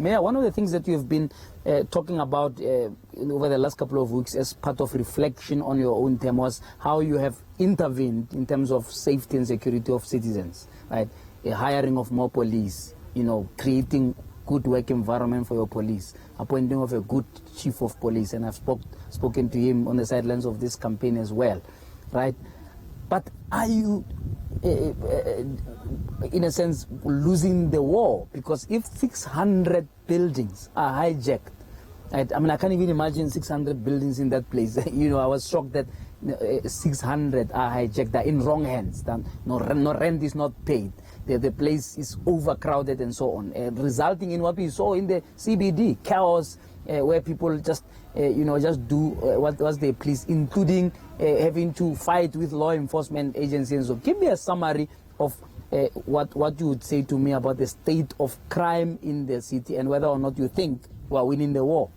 Mayor, one of the things that you've been talking about over the last couple of weeks as part of reflection on your own term was how you have intervened in terms of safety and security of citizens, right? Hiring of more police, creating good work environment for your police, appointing of a good chief of police, and I've spoken to him on the sidelines of this campaign as well, right? But are you, in a sense, losing the war? Because if 600 buildings are hijacked, right? I mean, I can't even imagine 600 buildings in that place. I was shocked that 600 are hijacked, they're in wrong hands. No rent is not paid. The place is overcrowded and so on, resulting in what we saw in the CBD, chaos, where people just do what they please, including having to fight with law enforcement agencies. So give me a summary of what you would say to me about the state of crime in the city and whether or not you think we are winning the war.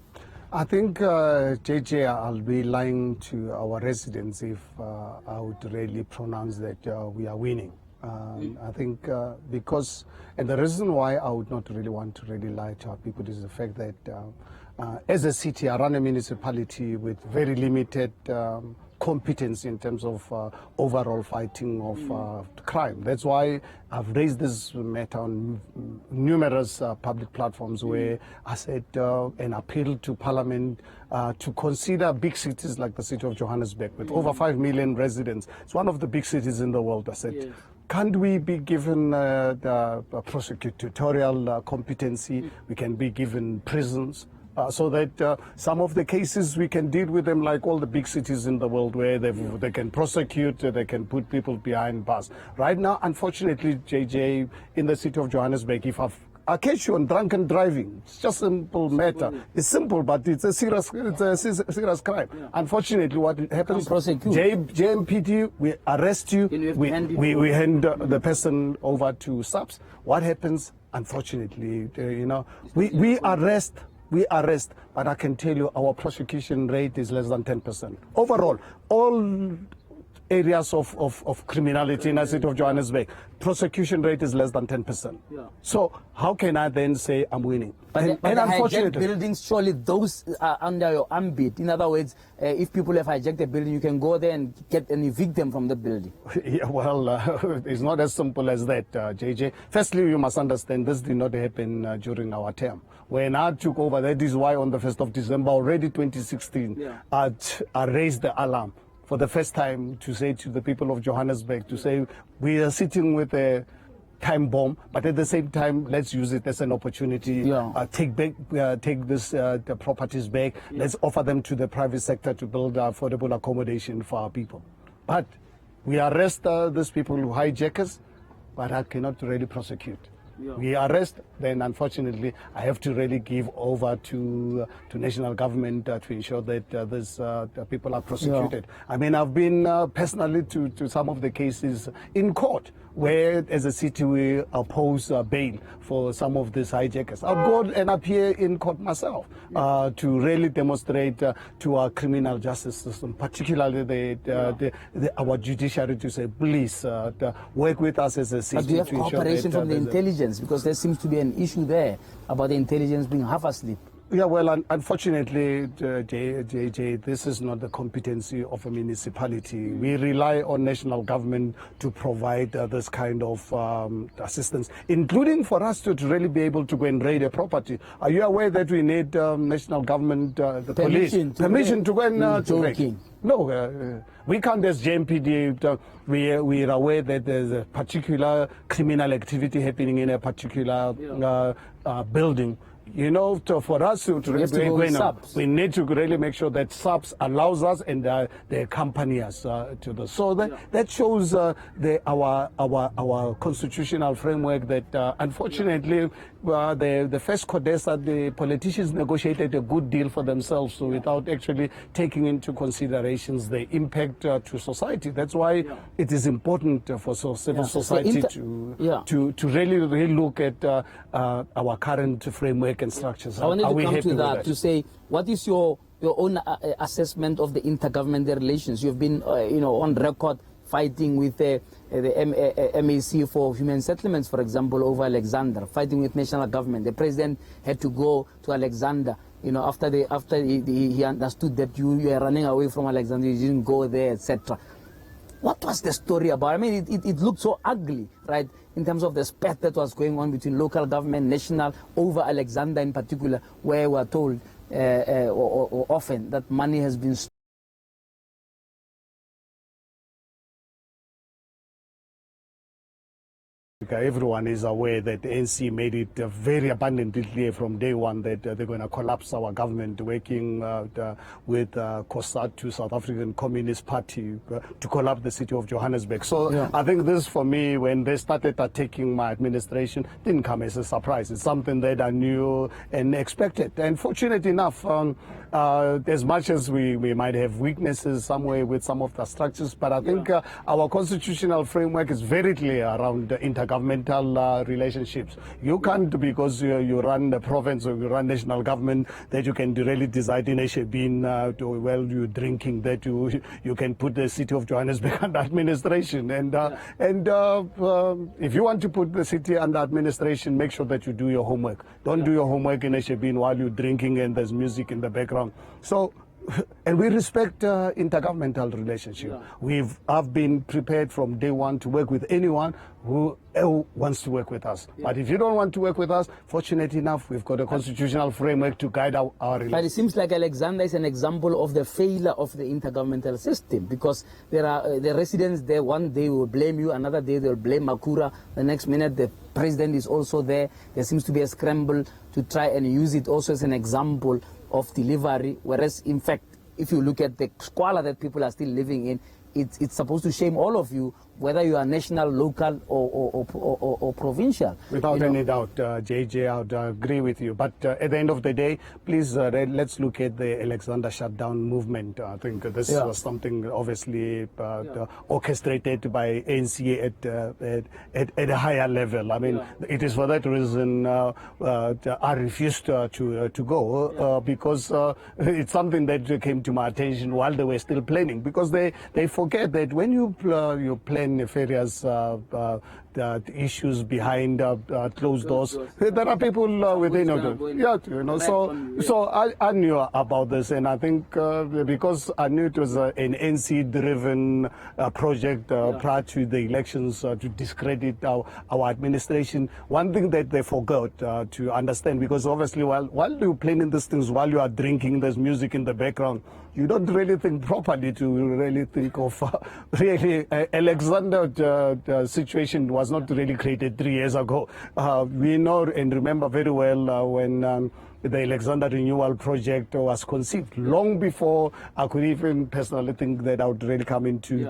I think, JJ, I'll be lying to our residents if I would really pronounce that we are winning. I think because, and the reason why I would not really want to really lie to our people is the fact that as a city, I run a municipality with very limited competence in terms of overall fighting of crime. That's why I've raised this matter on numerous public platforms where I said and appealed to Parliament to consider big cities like the city of Johannesburg with over 5 million residents. It's one of the big cities in the world. I said, yes. Can't we be given the prosecutorial competency? We can be given prisons. So that some of the cases we can deal with them like all the big cities in the world where they can prosecute, they can put people behind bars. Right now, unfortunately, JJ, in the city of Johannesburg, if I catch you on drunken driving, it's just a simple matter. It's simple, but it's a serious crime. Yeah. Unfortunately, what happens, JMPD, we arrest you, we hand the person over to SAPS. What happens, unfortunately, we arrest, but I can tell you our prosecution rate is less than 10%. Overall, all areas of criminality in the city of Johannesburg, prosecution rate is less than 10%. Yeah. So how can I then say I'm winning? But unfortunately, buildings, surely those are under your ambit. In other words, if people have hijacked a building, you can go there and evict them from the building. Yeah, well, it's not as simple as that, JJ. Firstly, you must understand this did not happen during our term. When I took over, that is why on the 1st of December, already 2016, I raised the alarm for the first time to say to the people of Johannesburg, to say we are sitting with a time bomb, but at the same time, let's use it as an opportunity. Take the properties back. Let's offer them to the private sector to build affordable accommodation for our people. But we arrest these people who hijack us, but I cannot really prosecute. We arrest, then unfortunately I have to really give over to national government to ensure that these people are prosecuted. I mean, I've been personally to some of the cases in court where as a city we oppose bail for some of these hijackers. I'll go and appear in court myself to really demonstrate to our criminal justice system, particularly our judiciary, to say, please work with us as a city. But do you have cooperation from the intelligence? Because there seems to be an issue there about the intelligence being half asleep. Yeah, well, unfortunately, JJ, this is not the competency of a municipality. We rely on national government to provide this kind of assistance, including for us to really be able to go and raid a property. Are you aware that we need national government, the permission to go and to raid? No, we can't as JMPD. We are aware that there's a particular criminal activity happening in a particular building. For us to we need to really make sure that SAPS allows us and they accompany us to this. So that shows our constitutional framework that unfortunately the first CODESA, the politicians negotiated a good deal for themselves, so without actually taking into considerations the impact to society. That's why it is important for civil society to really look at our current framework and structures. I wanted to come to that to say, what is your own assessment of the intergovernmental relations? You've been on record fighting with MAC for Human Settlements, for example, over Alexandra, fighting with national government. The president had to go to Alexandra, after he understood that you were running away from Alexandra, you didn't go there, etc. What was the story about? I mean, it looked so ugly, right, in terms of the spat that was going on between local government, national, over Alexandra in particular, where we were told or often that money has been stolen. Everyone is aware that the ANC made it very abundantly clear from day one that they're going to collapse our government, working with COSATU, South African Communist Party, to collapse the city of Johannesburg. So yeah. I think this, for me, when they started attacking my administration, didn't come as a surprise. It's something that I knew and expected. And fortunate enough, as much as we might have weaknesses somewhere with some of the structures, but I think our constitutional framework is very clear around intergovernmental relationships. You can't, because you run the province or you run national government, that you can really decide in well, you're drinking, that you can put the city of Johannesburg under administration. And if you want to put the city under administration, make sure that you do your homework. Don't do your homework in Eshebin while you're drinking and there's music in the background. So, and we respect intergovernmental relationship. I've been prepared from day one to work with anyone who wants to work with us. But if you don't want to work with us, fortunate enough, we've got a constitutional framework to guide our relationship. But it seems like Alexandra is an example of the failure of the intergovernmental system, because there are the residents there, one day will blame you, another day they'll blame Makura, the next minute the president is also there. There seems to be a scramble to try and use it also as an example of delivery, whereas in fact, if you look at the squalor that people are still living in, it's supposed to shame all of you, whether you are national, local, or provincial. Without any doubt, JJ, I would agree with you. But at the end of the day, please, let's look at the Alexandra shutdown movement. I think this was something obviously orchestrated by ANC at a higher level. I mean, it is for that reason I refused to go, because it's something that came to my attention while they were still planning, because they forget that when you plan nefarious the issues behind closed doors, there are people within it. So I knew about this, and I think because I knew it was an NC-driven project prior to the elections to discredit our administration. One thing that they forgot to understand, because obviously while you're planning these things, while you are drinking, there's music in the background, you don't really think properly to really think of really Alexander situation was not really created 3 years ago. We know and remember very well when the Alexandra renewal project was conceived, long before I could even personally think that I would really come into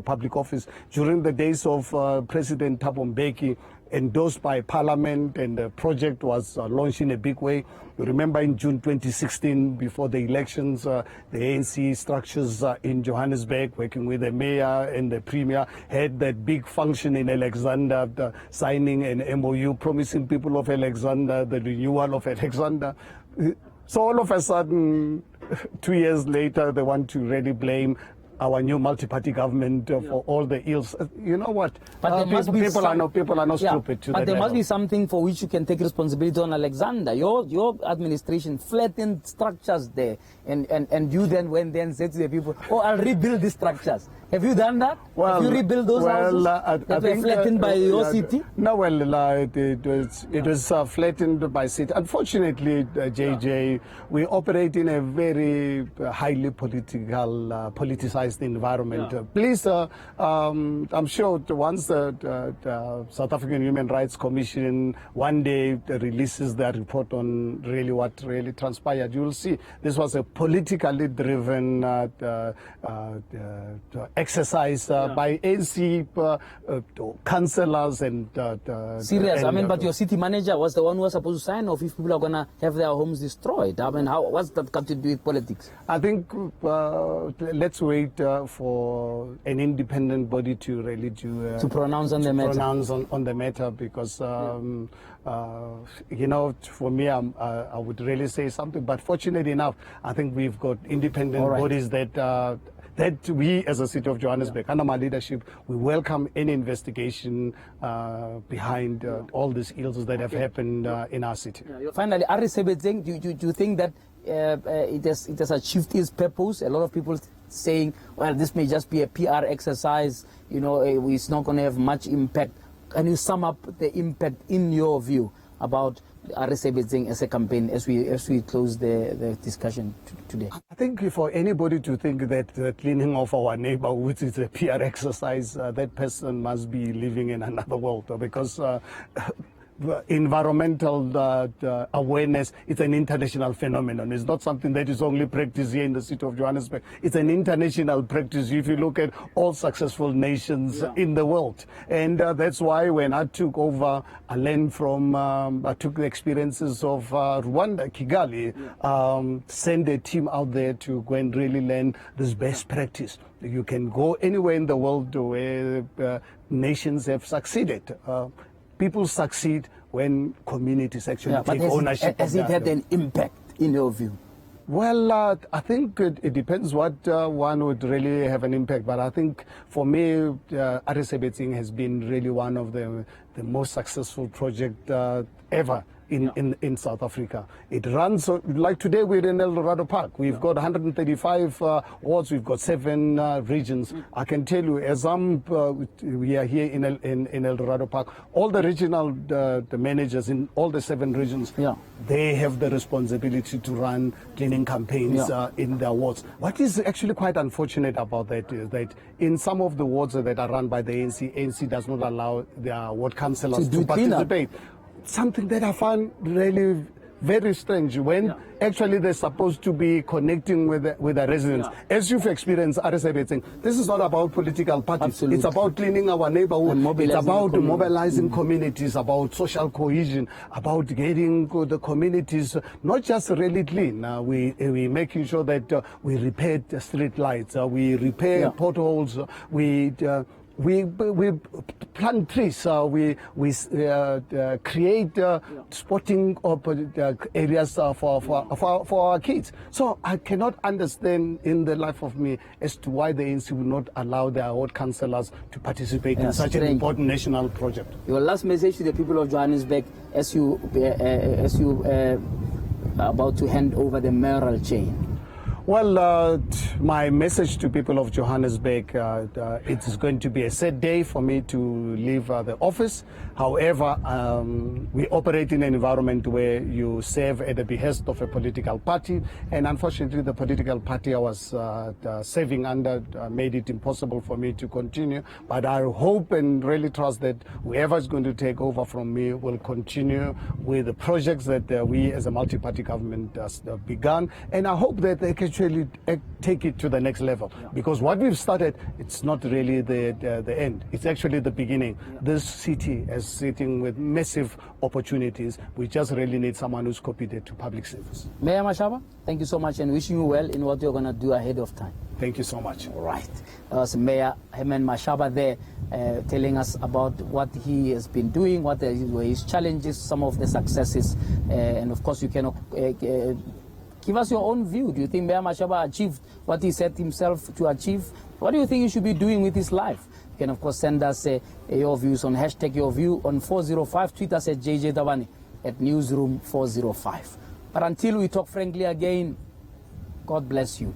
public office. During the days of President Thabo Mbeki, endorsed by Parliament, and the project was launched in a big way. You remember in June 2016, before the elections, the ANC structures in Johannesburg, working with the mayor and the premier, had that big function in Alexandra, signing an MOU, promising people of Alexandra the renewal of Alexandra. So all of a sudden, 2 years later, they want to really blame our new multi-party government for all the ills. You know what? But people are not stupid. But there must be something for which you can take responsibility on Alexandra. Your administration flattened structures there, and you then went there and said to the people, "Oh, I'll rebuild these structures." Have you done that? Have you rebuilt those houses that were flattened by your city? No, it was flattened by city. Unfortunately, JJ, we operate in a very highly politicized environment. Please, I'm sure once the South African Human Rights Commission one day releases their report on really what really transpired, you will see this was a politically driven exercise by ANC councillors and serious. I mean, but your city manager was the one who was supposed to sign off if people are going to have their homes destroyed. I mean, what's that got to do with politics? I think let's wait for an independent body to really do to pronounce on the matter. Pronounce on the matter, because you know, for me, I would really say something. But fortunately enough, I think we've got independent bodies that that we, as a city of Johannesburg, under my leadership, we welcome any investigation behind all these ills that have happened in our city. Finally, Ari Sebetseng, do you think that it has achieved its purpose? A lot of people saying, well, this may just be a PR exercise, you know, it's not going to have much impact. Can you sum up the impact in your view about Ari Sebetseng as a campaign as we close the discussion today? I think for anybody to think that the cleaning of our neighborhoods is a PR exercise, that person must be living in another world, because environmental awareness is an international phenomenon. It's not something that is only practiced here in the city of Johannesburg. It's an international practice if you look at all successful nations in the world. And that's why when I took over, I learned from, I took the experiences of Rwanda, Kigali, send a team out there to go and really learn this best practice. You can go anywhere in the world where nations have succeeded. People succeed when communities actually take ownership. Has it had an impact in your view? Well, I think it depends what one would really have an impact. But I think for me, Ari Sebetseng has been really one of the most successful projects ever in South Africa. It runs, like today we're in El Dorado Park. We've got 135 wards, we've got 7 regions. I can tell you, as we are here in El Dorado Park, all the regional the managers in all the 7 regions, they have the responsibility to run cleaning campaigns in their wards. What is actually quite unfortunate about that is that in some of the wards that are run by the ANC does not allow their ward councillors to participate. Something that I find really very strange, when actually they're supposed to be connecting with the residents. As you've experienced, Ari Sebetseng, this is not about political parties. Absolutely. It's about cleaning our neighborhood. It's about mobilizing communities, about social cohesion, about getting the communities not just really clean. We making sure that we repair the street lights, we repair potholes, we plant trees, we create sporting areas for our kids. So I cannot understand in the life of me as to why the ANC will not allow their ward councillors to participate in such an important national project. Your last message to the people of Johannesburg as you about to hand over the mayoral chain. Well, my message to people of Johannesburg, it is going to be a sad day for me to leave the office. However, we operate in an environment where you serve at the behest of a political party, and unfortunately the political party I was serving under made it impossible for me to continue. But I hope and really trust that whoever is going to take over from me will continue with the projects that we as a multi-party government has begun, and I hope that they can actually take it to the next level, because what we've started, it's not really the end, it's actually the beginning. This city is sitting with massive opportunities. We just really need someone who's committed to public service. Mayor Mashaba, thank you so much, and wishing you well in what you're going to do ahead of time. Thank you so much. All right. That was Mayor Herman Mashaba there, telling us about what he has been doing, what were his challenges, some of the successes, and of course you can give us your own view. Do you think Mayor Mashaba achieved what he set himself to achieve? What do you think he should be doing with his life? You can, of course, send us your views on #YourView on 405. Tweet us at JJ Tabane at Newsroom 405. But until we talk frankly again, God bless you.